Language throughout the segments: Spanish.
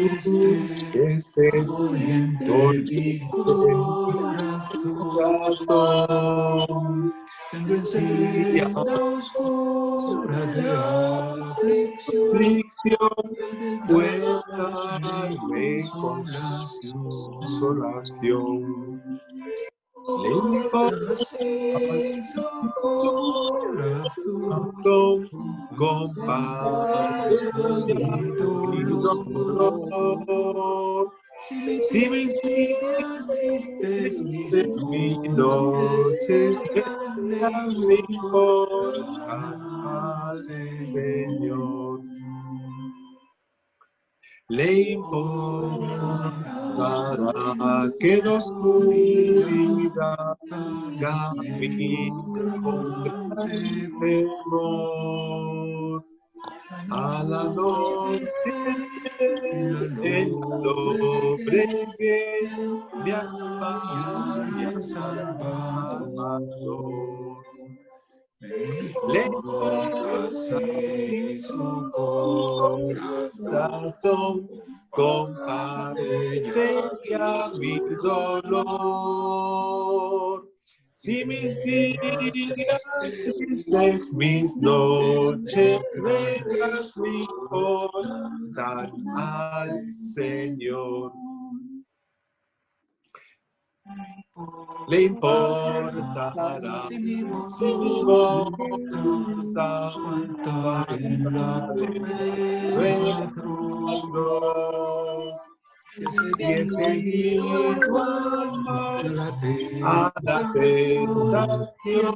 esté oriente mi corazón, siendo en senda oscura de aflicción, pueda darme consolación. Le importa su corazón, comparte mi mi dolor. dolor. Si mis Si mis días tristes, mis noches noches le importan al Señor. Le importará que la oscuridad camine con gran temor. A la noche el bregué me acompaña al Salvador. Le importa si su corazón comparte ya mi dolor. Si mis días tristes, mis noches negras le importan al Señor. Le importará si mi voluntad a la tentación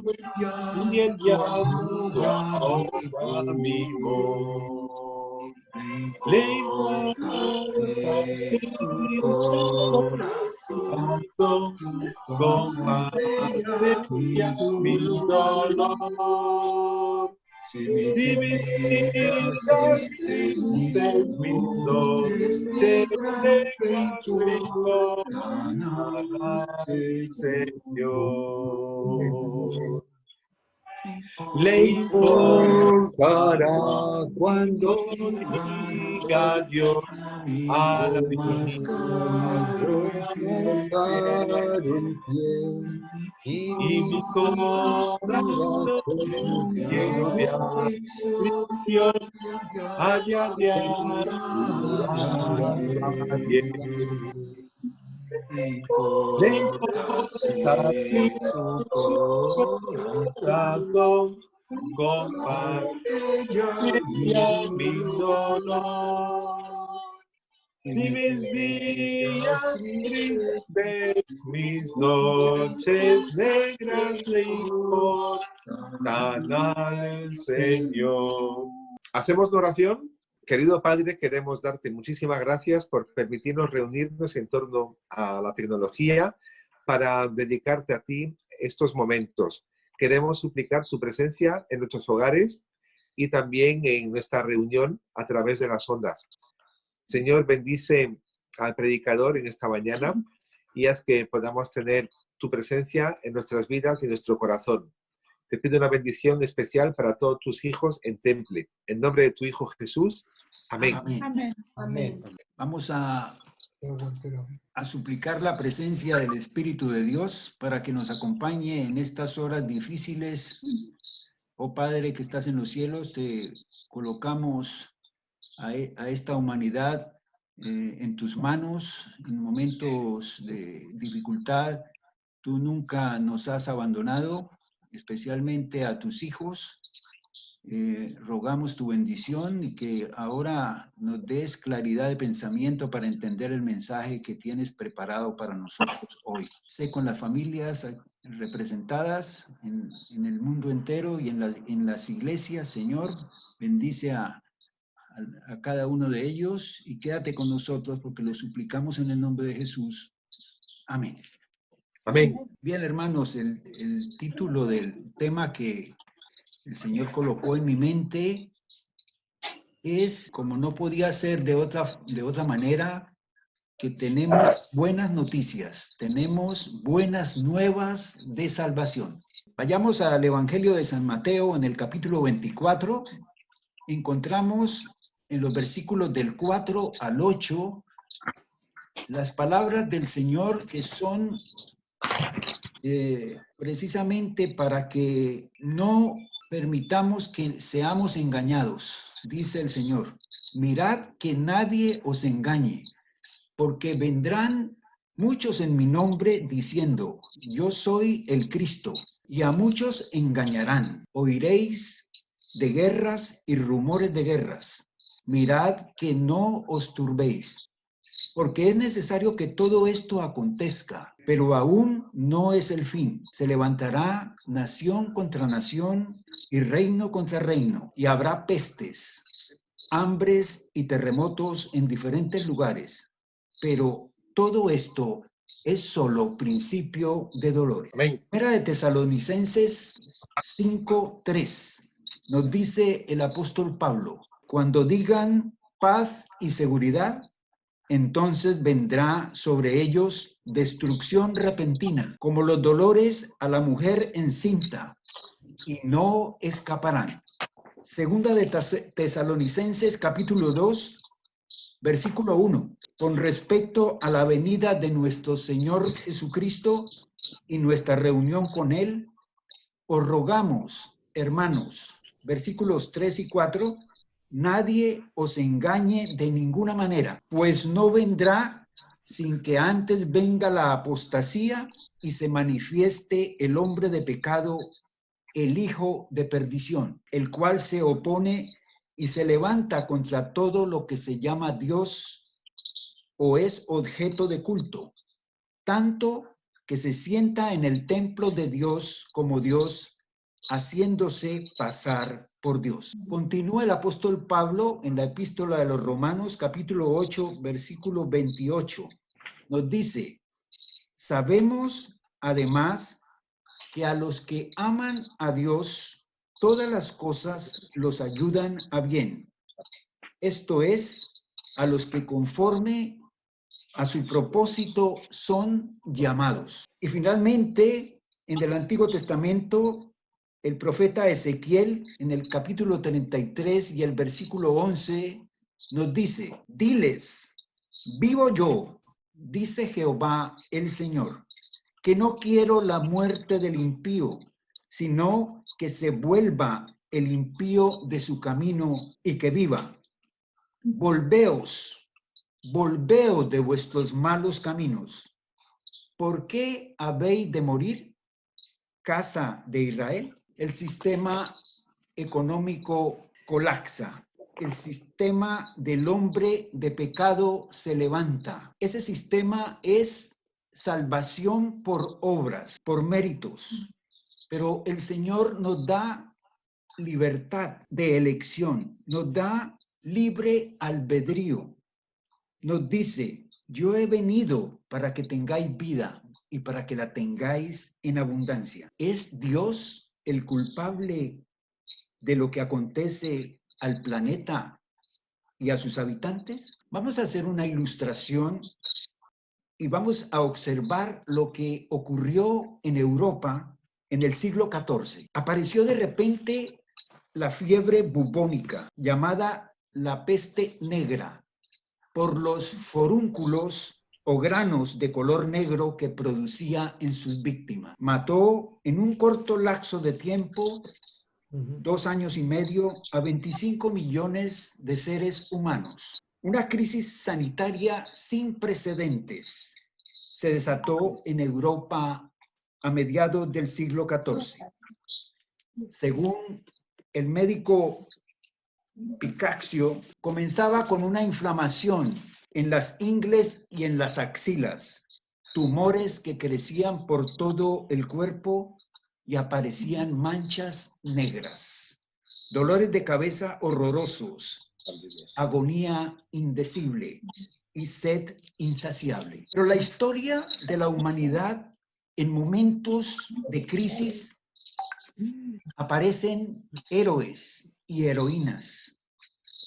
y el llanto ahoga mi voz. Le importa si su corazón comparte mi dolor. Si mis días tristes, mis noches negras le importan al Señor. Le importará cuando diga Dios a la y mi corazón lleno de aflicción haya de le importa si su corazón comparte mi dolor. Si mis días tristes, mis noches negras le importan al Señor. ¿Hacemos una oración? Querido Padre, queremos darte muchísimas gracias por permitirnos reunirnos en torno a la tecnología para dedicarte a ti estos momentos. Queremos suplicar tu presencia en nuestros hogares y también en nuestra reunión a través de las ondas. Señor, bendice al predicador en esta mañana y haz que podamos tener tu presencia en nuestras vidas y en nuestro corazón. Te pido una bendición especial para todos tus hijos en Temple. En nombre de tu Hijo Jesús. Amén. Amén. Amén. Amén. Vamos a suplicar la presencia del Espíritu de Dios para que nos acompañe en estas horas difíciles. Oh Padre que estás en los cielos, te colocamos a esta humanidad en tus manos en momentos de dificultad. Tú nunca nos has abandonado, especialmente a tus hijos. Rogamos tu bendición y que ahora nos des claridad de pensamiento para entender el mensaje que tienes preparado para nosotros hoy. Sé con las familias representadas en el mundo entero y en las iglesias, Señor. Bendice a cada uno de ellos y quédate con nosotros porque lo suplicamos en el nombre de Jesús. Amén. Amén. Bien, hermanos, el título del tema que el Señor colocó en mi mente es, como no podía ser de otra manera, que tenemos buenas noticias, tenemos buenas nuevas de salvación. Vayamos al Evangelio de San Mateo en el capítulo 24. Encontramos en los versículos del 4 al 8, las palabras del Señor que son precisamente para que no permitamos que seamos engañados, dice el Señor. Mirad que nadie os engañe, porque vendrán muchos en mi nombre diciendo, yo soy el Cristo, y a muchos engañarán. Oiréis de guerras y rumores de guerras. Mirad que no os turbéis, porque es necesario que todo esto acontezca, pero aún no es el fin. Se levantará nación contra nación y reino contra reino, y habrá pestes, hambres y terremotos en diferentes lugares. Pero todo esto es solo principio de dolores. Amén. Primera de Tesalonicenses 5:3 nos dice el apóstol Pablo, cuando digan paz y seguridad, entonces vendrá sobre ellos destrucción repentina, como los dolores a la mujer encinta, y no escaparán. Segunda de Tesalonicenses capítulo 2, versículo 1. Con respecto a la venida de nuestro Señor Jesucristo y nuestra reunión con Él, os rogamos, hermanos, versículos 3 y 4, nadie os engañe de ninguna manera, pues no vendrá sin que antes venga la apostasía y se manifieste el hombre de pecado, el hijo de perdición, el cual se opone y se levanta contra todo lo que se llama Dios o es objeto de culto, tanto que se sienta en el templo de Dios como Dios, haciéndose pasar por Dios. Continúa el apóstol Pablo en la epístola de los Romanos, capítulo 8, versículo 28. Nos dice, sabemos además que a los que aman a Dios, todas las cosas los ayudan a bien. Esto es, a los que conforme a su propósito son llamados. Y finalmente, en el Antiguo Testamento, el profeta Ezequiel, en el capítulo 33 y el versículo 11, nos dice, diles, vivo yo, dice Jehová el Señor, que no quiero la muerte del impío, sino que se vuelva el impío de su camino y que viva. Volveos de vuestros malos caminos. ¿Por qué habéis de morir, casa de Israel? El sistema económico colapsa. El sistema del hombre de pecado se levanta. Ese sistema es salvación por obras, por méritos. Pero el Señor nos da libertad de elección, nos da libre albedrío. Nos dice, yo he venido para que tengáis vida y para que la tengáis en abundancia. ¿Es Dios el culpable de lo que acontece al planeta y a sus habitantes? Vamos a hacer una ilustración y vamos a observar lo que ocurrió en Europa en el siglo XIV. Apareció de repente la fiebre bubónica, llamada la peste negra, por los forúnculos o granos de color negro que producía en sus víctimas. Mató en un corto lapso de tiempo, 2 años y medio, a 25 millones de seres humanos. Una crisis sanitaria sin precedentes se desató en Europa a mediados del siglo XIV. Según el médico Picaxio, comenzaba con una inflamación en las ingles y en las axilas, tumores que crecían por todo el cuerpo y aparecían manchas negras, dolores de cabeza horrorosos, agonía indecible y sed insaciable. Pero la historia de la humanidad en momentos de crisis aparecen héroes y heroínas.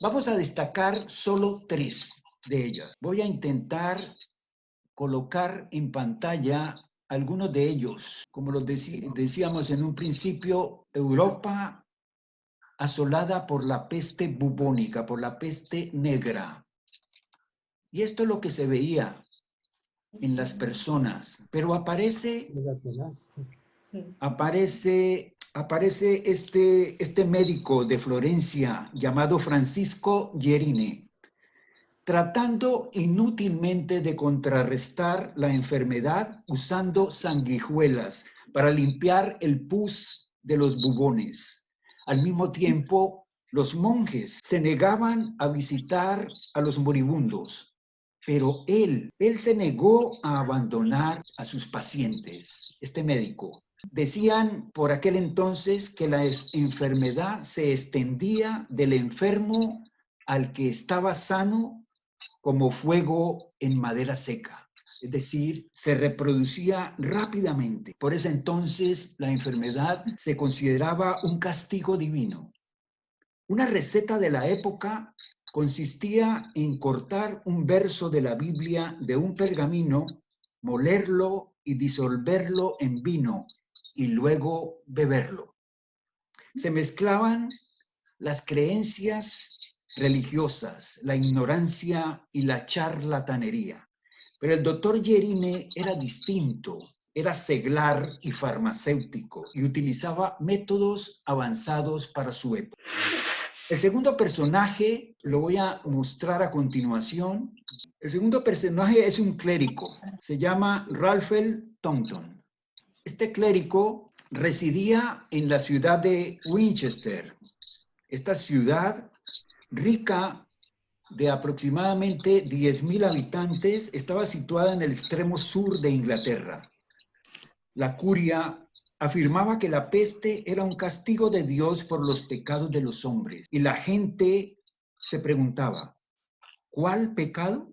Vamos a destacar solo 3 de ellas. Voy a intentar colocar en pantalla algunos de ellos. Como los decíamos en un principio, Europa asolada por la peste bubónica, por la peste negra. Y esto es lo que se veía en las personas, pero aparece este médico de Florencia llamado Francisco Yerine, tratando inútilmente de contrarrestar la enfermedad usando sanguijuelas para limpiar el pus de los bubones. Al mismo tiempo, los monjes se negaban a visitar a los moribundos, pero él se negó a abandonar a sus pacientes, este médico. Decían por aquel entonces que la enfermedad se extendía del enfermo al que estaba sano como fuego en madera seca. Es decir, se reproducía rápidamente. Por ese entonces la enfermedad se consideraba un castigo divino. Una receta de la época consistía en cortar un verso de la Biblia de un pergamino, molerlo y disolverlo en vino y luego beberlo. Se mezclaban las creencias religiosas, la ignorancia y la charlatanería. Pero el doctor Yerine era distinto, era seglar y farmacéutico y utilizaba métodos avanzados para su época. El segundo personaje lo voy a mostrar a continuación. El segundo personaje es un clérigo, se llama Raphael Taunton. Este clérigo residía en la ciudad de Winchester. Esta ciudad rica de aproximadamente 10,000 habitantes estaba situada en el extremo sur de Inglaterra. La curia afirmaba que la peste era un castigo de Dios por los pecados de los hombres. Y la gente se preguntaba, ¿cuál pecado?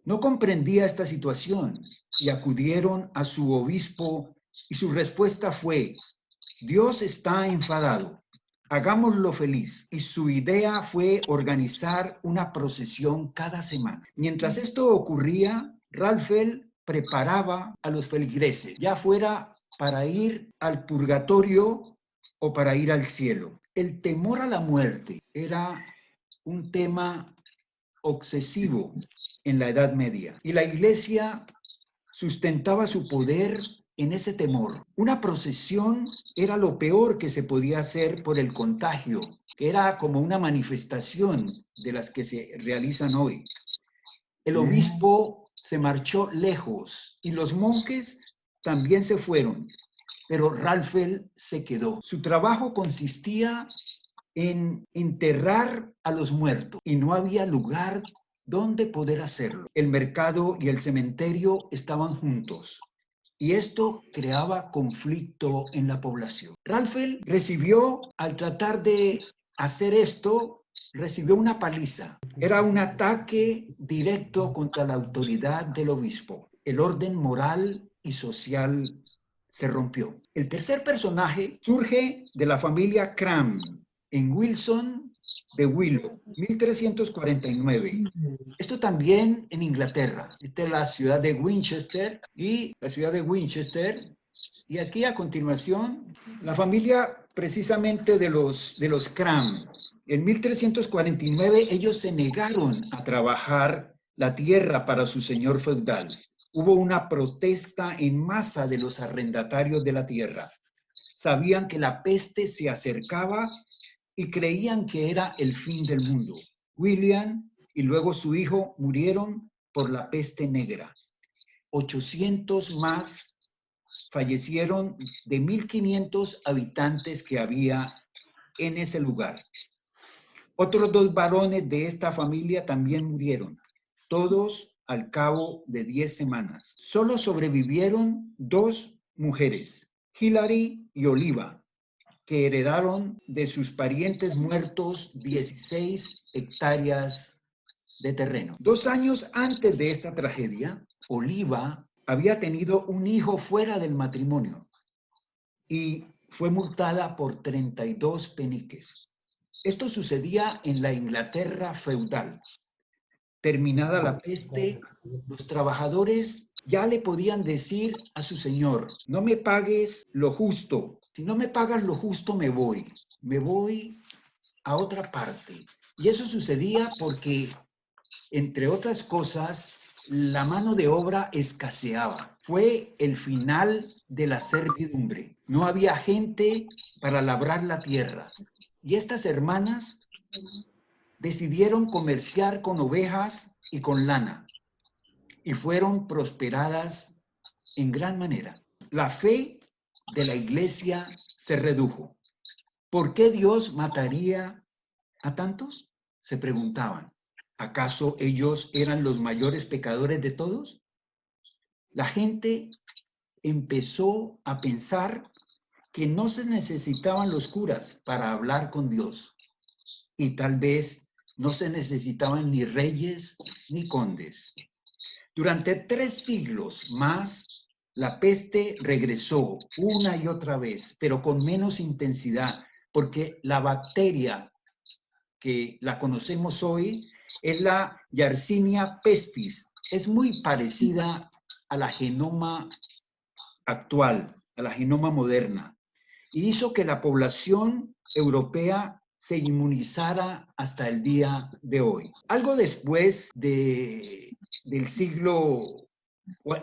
No comprendía esta situación y acudieron a su obispo y su respuesta fue, Dios está enfadado, hagámoslo feliz. Y su idea fue organizar una procesión cada semana. Mientras esto ocurría, Raphael preparaba a los feligreses, ya fuera para ir al purgatorio o para ir al cielo. El temor a la muerte era un tema obsesivo en la Edad Media y la Iglesia sustentaba su poder en ese temor. Una procesión era lo peor que se podía hacer por el contagio, que era como una manifestación de las que se realizan hoy. El obispo se marchó lejos y los monjes también se fueron, pero Raphael se quedó. Su trabajo consistía en enterrar a los muertos y no había lugar donde poder hacerlo. El mercado y el cementerio estaban juntos y esto creaba conflicto en la población. Raphael recibió, al tratar de hacer esto, recibió una paliza. Era un ataque directo contra la autoridad del obispo. El orden moral y social se rompió. El tercer personaje surge de la familia Cram en Wilson de Willow, 1349. Esto también en Inglaterra. Esta es la ciudad de Winchester y la ciudad de Winchester. Y aquí a continuación, la familia precisamente de los Cram. En 1349 ellos se negaron a trabajar la tierra para su señor feudal. Hubo una protesta en masa de los arrendatarios de la tierra. Sabían que la peste se acercaba y creían que era el fin del mundo. William y luego su hijo murieron por la peste negra. 800 más fallecieron de 1,500 habitantes que había en ese lugar. Otros 2 varones de esta familia también murieron, todos al cabo de 10 semanas. Solo sobrevivieron 2 mujeres, Hilary y Oliva, que heredaron de sus parientes muertos 16 hectáreas de terreno. 2 años antes de esta tragedia, Oliva había tenido un hijo fuera del matrimonio y fue multada por 32 peniques. Esto sucedía en la Inglaterra feudal. Terminada la peste, los trabajadores ya le podían decir a su señor, no me pagues lo justo, si no me pagas lo justo me voy. me voy a otra parte. Y eso sucedía porque, entre otras cosas, la mano de obra escaseaba. Fue el final de la servidumbre. No había gente para labrar la tierra. Y estas hermanas decidieron comerciar con ovejas y con lana. Y fueron prosperadas en gran manera. La fe de la iglesia se redujo. ¿Por qué Dios mataría a tantos? Se preguntaban. ¿Acaso ellos eran los mayores pecadores de todos? La gente empezó a pensar que no se necesitaban los curas para hablar con Dios, y tal vez no se necesitaban ni reyes ni condes. Durante 3 siglos más, la peste regresó una y otra vez, pero con menos intensidad, porque la bacteria que la conocemos hoy es la Yersinia pestis. Es muy parecida a la genoma actual, a la genoma moderna, y hizo que la población europea se inmunizara hasta el día de hoy. Algo después del siglo,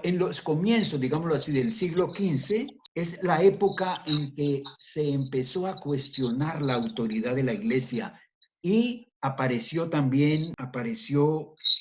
en los comienzos, digámoslo así, del siglo XV, es la época en que se empezó a cuestionar la autoridad de la iglesia y apareció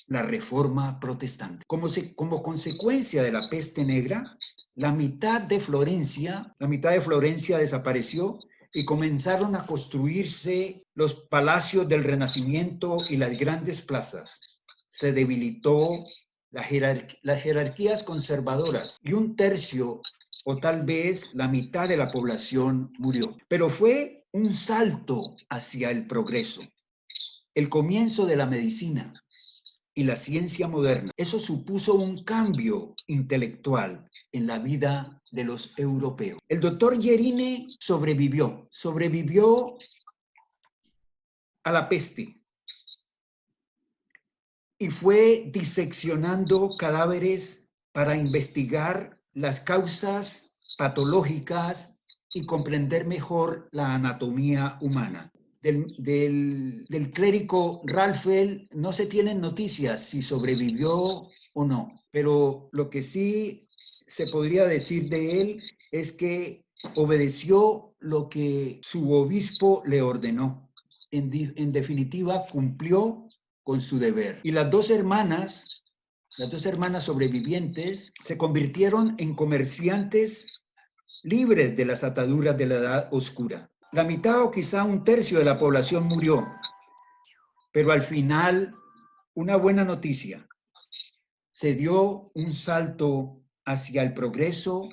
la Reforma Protestante. Como consecuencia de la peste negra, la mitad de Florencia desapareció y comenzaron a construirse los palacios del Renacimiento y las grandes plazas. Se debilitó las jerarquías conservadoras y 1/3 o tal vez la mitad de la población murió. Pero fue un salto hacia el progreso, el comienzo de la medicina y la ciencia moderna. Eso supuso un cambio intelectual en la vida de los europeos. El doctor Yerine sobrevivió a la peste y fue diseccionando cadáveres para investigar las causas patológicas y comprender mejor la anatomía humana. Del clérigo Ralfel no se tienen noticias si sobrevivió o no, pero lo que sí se podría decir de él es que obedeció lo que su obispo le ordenó. En definitiva, cumplió con su deber. Y las dos hermanas sobrevivientes se convirtieron en comerciantes libres de las ataduras de la Edad Oscura. La mitad o quizá 1/3 de la población murió, pero al final, una buena noticia: se dio un salto hacia el progreso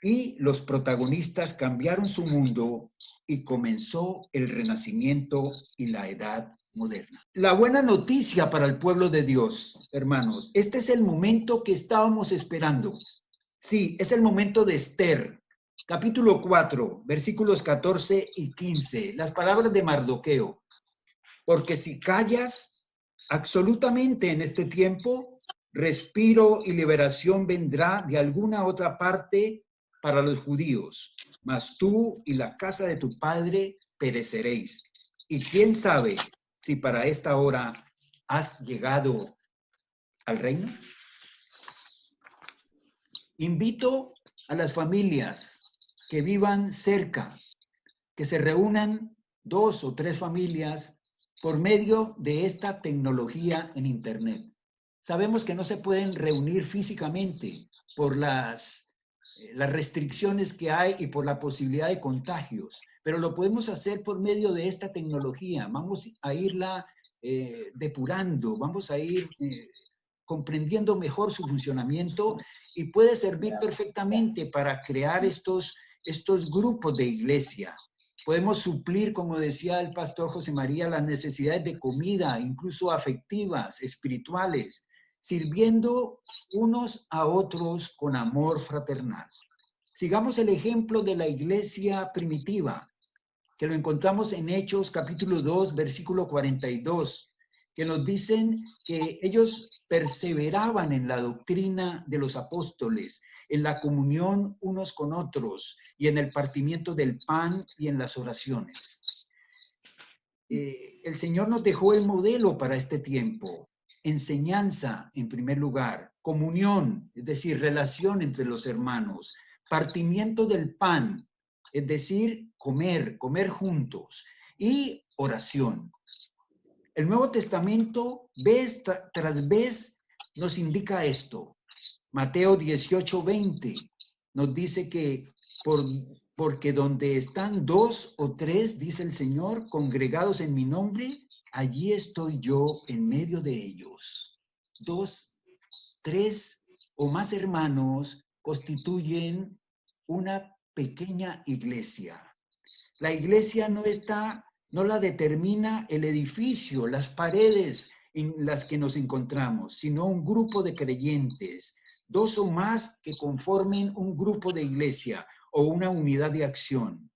y los protagonistas cambiaron su mundo y comenzó el Renacimiento y la Edad Moderna. La buena noticia para el pueblo de Dios, hermanos, este es el momento que estábamos esperando. Sí, es el momento de Esther. Capítulo 4, versículos 14 y 15, las palabras de Mardoqueo. Porque si callas absolutamente en este tiempo, respiro y liberación vendrá de alguna otra parte para los judíos, mas tú y la casa de tu padre pereceréis. Y quién sabe si para esta hora has llegado al reino. Invito a las familias que vivan cerca, que se reúnan 2 o 3 familias por medio de esta tecnología en Internet. Sabemos que no se pueden reunir físicamente por las restricciones que hay y por la posibilidad de contagios, pero lo podemos hacer por medio de esta tecnología. Vamos a irla depurando, vamos a ir comprendiendo mejor su funcionamiento, y puede servir perfectamente para crear estos grupos de iglesia. Podemos suplir, como decía el pastor José María, las necesidades de comida, incluso afectivas, espirituales, sirviendo unos a otros con amor fraternal. Sigamos el ejemplo de la iglesia primitiva, que lo encontramos en Hechos capítulo 2, versículo 42, que nos dicen que ellos perseveraban en la doctrina de los apóstoles, en la comunión unos con otros y en el partimiento del pan y en las oraciones. el Señor nos dejó el modelo para este tiempo. Enseñanza, en primer lugar, comunión, es decir, relación entre los hermanos, partimiento del pan, es decir, comer juntos, y oración. El Nuevo Testamento, vez tras vez, nos indica esto. Mateo 18:20 nos dice que porque donde están 2 o 3, dice el Señor, congregados en mi nombre, allí estoy yo en medio de ellos. 2, 3 o más hermanos constituyen una pequeña iglesia. La iglesia no la determina el edificio, las paredes en las que nos encontramos, sino un grupo de creyentes, 2 o más que conformen un grupo de iglesia o una unidad de acción.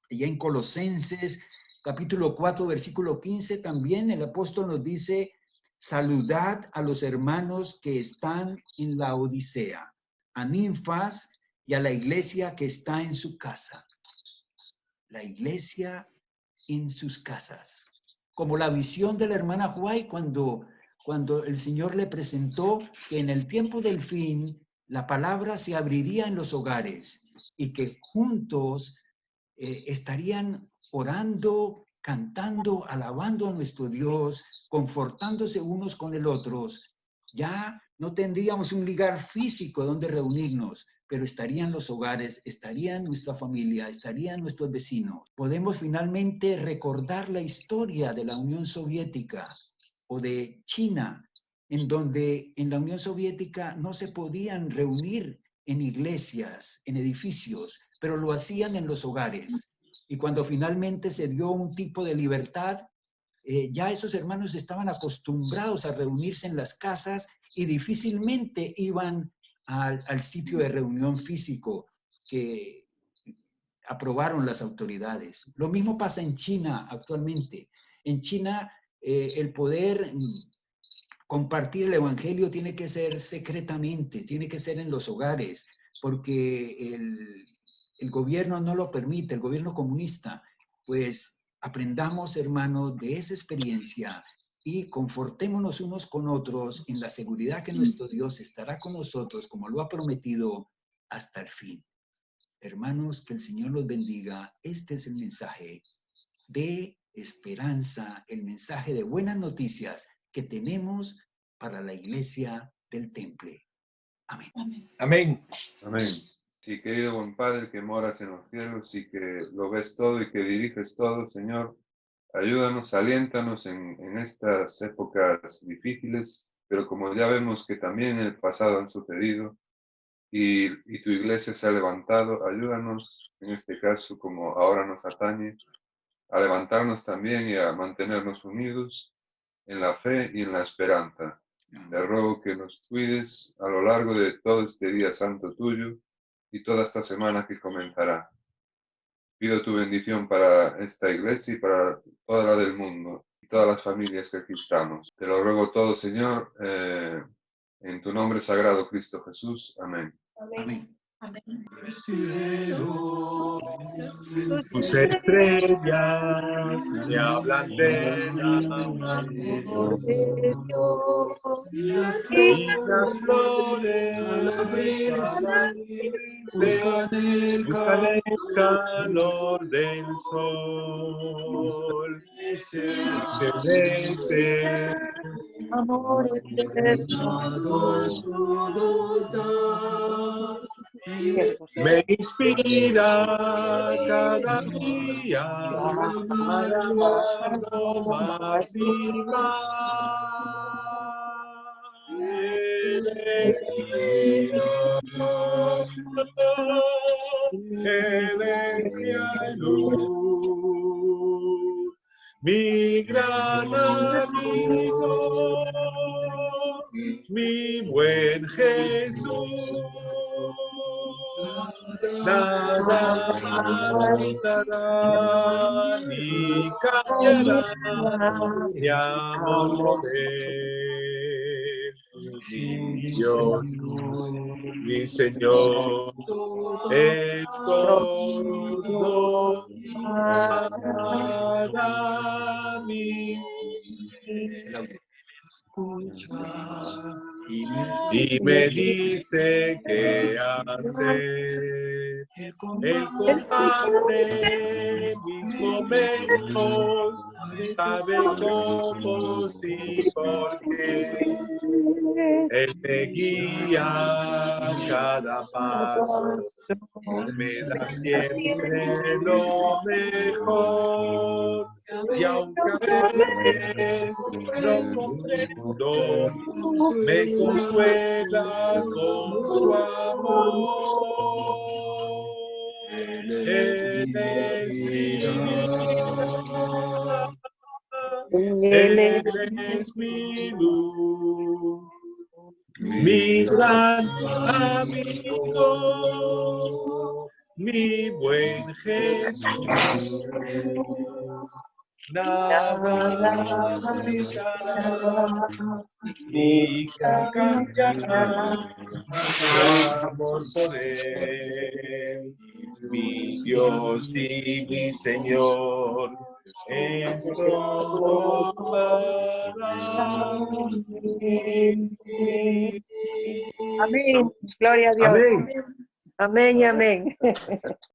Y en Colosenses capítulo 4, versículo 15, también el apóstol nos dice, saludad a los hermanos que están en la Odisea, a Ninfas y a la iglesia que está en su casa. La iglesia en sus casas. Como la visión de la hermana Huay cuando el Señor le presentó que en el tiempo del fin la palabra se abriría en los hogares y que juntos estarían orando, cantando, alabando a nuestro Dios, confortándose unos con el otro. Ya no tendríamos un lugar físico donde reunirnos, pero estarían los hogares, estaría nuestra familia, estarían nuestros vecinos. Podemos finalmente recordar la historia de la Unión Soviética o de China, en donde en la Unión Soviética no se podían reunir en iglesias, en edificios, pero lo hacían en los hogares. Y cuando finalmente se dio un tipo de libertad, ya esos hermanos estaban acostumbrados a reunirse en las casas y difícilmente iban al sitio de reunión físico que aprobaron las autoridades. Lo mismo pasa en China actualmente. En China, el poder compartir el evangelio tiene que ser secretamente, tiene que ser en los hogares, porque el gobierno no lo permite, el gobierno comunista. Pues aprendamos, hermanos, de esa experiencia y confortémonos unos con otros en la seguridad que nuestro Dios estará con nosotros, como lo ha prometido, hasta el fin. Hermanos, que el Señor los bendiga. Este es el mensaje de esperanza, el mensaje de buenas noticias que tenemos para la iglesia del Temple. Amén. Amén. Amén. Sí, querido buen Padre que moras en los cielos y que lo ves todo y que diriges todo, Señor, ayúdanos, aliéntanos en estas épocas difíciles, pero como ya vemos que también en el pasado han sucedido y tu iglesia se ha levantado, ayúdanos en este caso, como ahora nos atañe, a levantarnos también y a mantenernos unidos en la fe y en la esperanza. Te ruego que nos cuides a lo largo de todo este día santo tuyo y toda esta semana que comenzará. Pido tu bendición para esta iglesia y para toda la del mundo y todas las familias que aquí estamos. Te lo ruego todo, Señor, en tu nombre sagrado, Cristo Jesús. Amén. Amén. Amén. Cielo, tus estrellas me hablan del amor de Dios. Y las flores al abrirse buscan el calor del sol. Estremece, amor eterno, me inspira cada día a amarlo más y más. Eres mi amor, eres mi luz, mi gran amigo, mi buen Jesús. Nada faltará ni cambiará mi amor por él. mi Dios, mi Señor, es todo para mí. Y me dice qué hacer. Él comparte mis momentos, sabe cómo y por qué. Él me guía cada paso, me da siempre lo mejor. Y aunque a veces no comprendo, me consuela con su amor. Él es mi vida, Él es mi luz, mi gran amigo, mi buen Jesús. Nada necesitará ni cambiará tu amor por él. Mi Dios y mi Señor es todo para mí. Amén. Gloria a Dios. Amén. Amén y amén.